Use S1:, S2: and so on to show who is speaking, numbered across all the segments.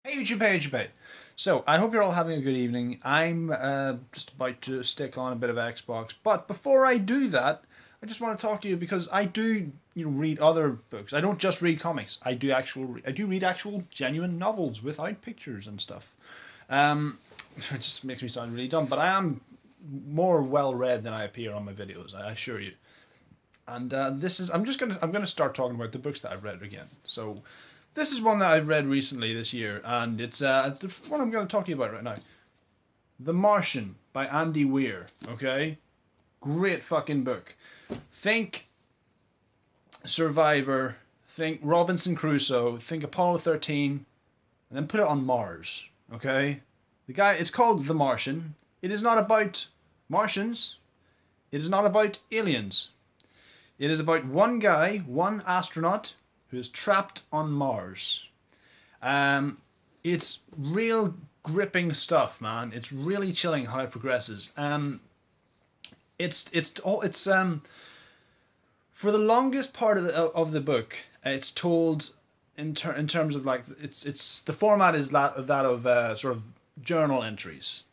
S1: Hey YouTube, hey YouTube, hey. So, I hope you're all having a good evening. I'm just about to stick on a bit of Xbox, but before I do that, I just want to talk to you because I do, read other books. I don't just read comics. I do read actual genuine novels without pictures and stuff. It just makes me sound really dumb, but I am more well read than I appear on my videos. I assure you. And I'm gonna start talking about the books that I've read again. So. This is one that I've read recently this year, and it's the one I'm going to talk to you about right now. The Martian by Andy Weir, okay? Great fucking book. Think Survivor, think Robinson Crusoe, think Apollo 13, and then put it on Mars, okay? It's called The Martian. It is not about Martians. It is not about aliens. It is about one guy, one astronaut, who is trapped on Mars. It's real gripping stuff, man. It's really chilling how it progresses. It's for the longest part of the book, it's told in terms of like it's the format is that of sort of journal entries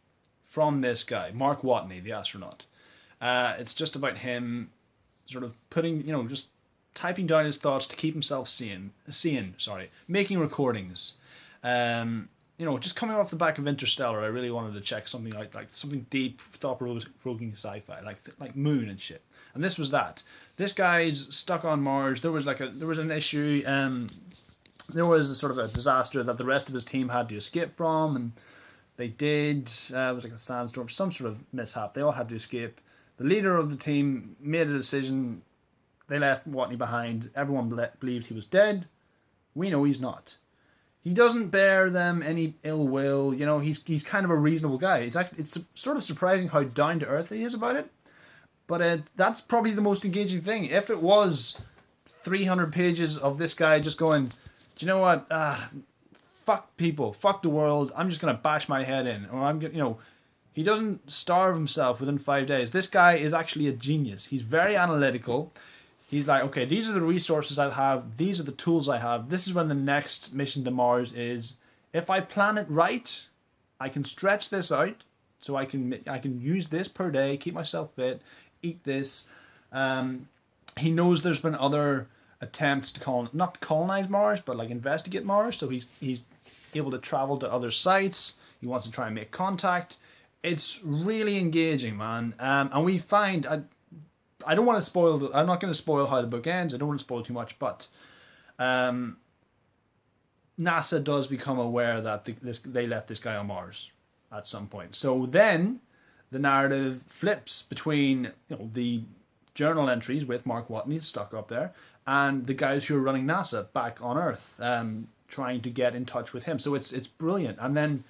S1: from this guy, Mark Watney, the astronaut. It's just about him sort of putting, just typing down his thoughts to keep himself sane, making recordings. Just coming off the back of Interstellar, I really wanted to check something out, like something deep, thought-provoking sci-fi, like Moon and shit. And this was that. This guy's stuck on Mars. There was an issue. There was a sort of a disaster that the rest of his team had to escape from, and they did. It was like a sandstorm, some sort of mishap. They all had to escape. The leader of the team made a decision. They left Watney behind. Everyone believed he was dead. We know he's not. He doesn't bear them any ill will. He's kind of a reasonable guy. It's sort of surprising how down to earth he is about it. But that's probably the most engaging thing. If it was 300 pages of this guy just going, do you know what? Fuck people, fuck the world. I'm just gonna bash my head in, or he doesn't starve himself within 5 days. This guy is actually a genius. He's very analytical. He's like, okay, these are the resources I have. These are the tools I have. This is when the next mission to Mars is. If I plan it right, I can stretch this out. So I can use this per day, keep myself fit, eat this. He knows there's been other attempts to not colonize Mars, but like investigate Mars. So he's able to travel to other sites. He wants to try and make contact. It's really engaging, man. And we find. I don't want to spoil. I'm not going to spoil how the book ends. I don't want to spoil too much, but NASA does become aware that they left this guy on Mars at some point. So then the narrative flips between the journal entries with Mark Watney stuck up there and the guys who are running NASA back on Earth, trying to get in touch with him. So it's brilliant, and then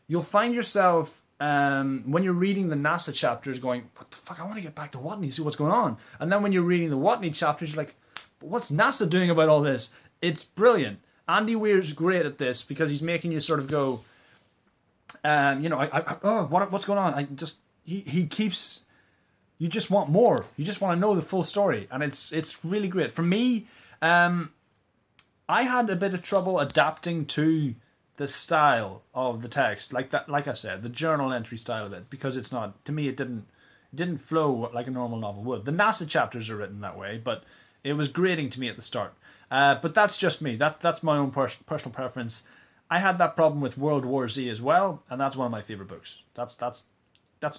S1: you'll find yourself. When you're reading the NASA chapters going, what the fuck, I want to get back to Watney, see what's going on. And then when you're reading the Watney chapters, you're like, but what's NASA doing about all this? It's brilliant. Andy Weir's great at this because he's making you sort of go, what's going on? He keeps, you just want more. You just want to know the full story. And it's really great. For me, I had a bit of trouble adapting to the style of the text, like I said, the journal entry style of it, because it's not, to me, it didn't flow like a normal novel would. The NASA chapters are written that way, but it was grating to me at the start. But that's just me. That's my own personal preference. I had that problem with World War Z as well, and that's one of my favorite books. That's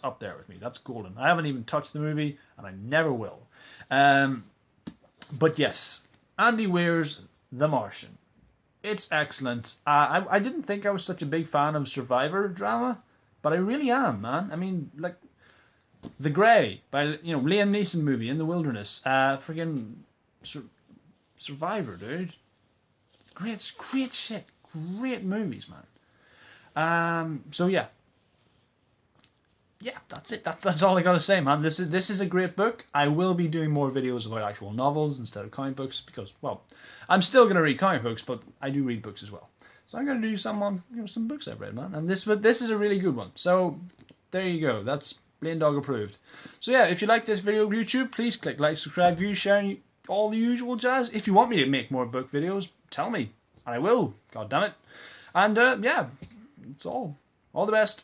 S1: up there with me. That's golden. I haven't even touched the movie, and I never will. But yes, Andy Weir's The Martian. It's excellent. I didn't think I was such a big fan of survivor drama, but I really am, man. I mean, like The Grey by Liam Neeson movie in the wilderness. Friggin' Survivor, dude. Great shit. Great movies, man. So yeah, that's it. That's all I gotta say, man. This is a great book. I will be doing more videos about actual novels instead of comic books because, well, I'm still gonna read comic books, but I do read books as well. So I'm gonna do some on some books I've read, man. And this is a really good one. So there you go. That's Blaine Dog approved. So yeah, if you like this video on YouTube, please click like, subscribe, view, share, all the usual jazz. If you want me to make more book videos, tell me, and I will. God damn it. And yeah, it's all the best.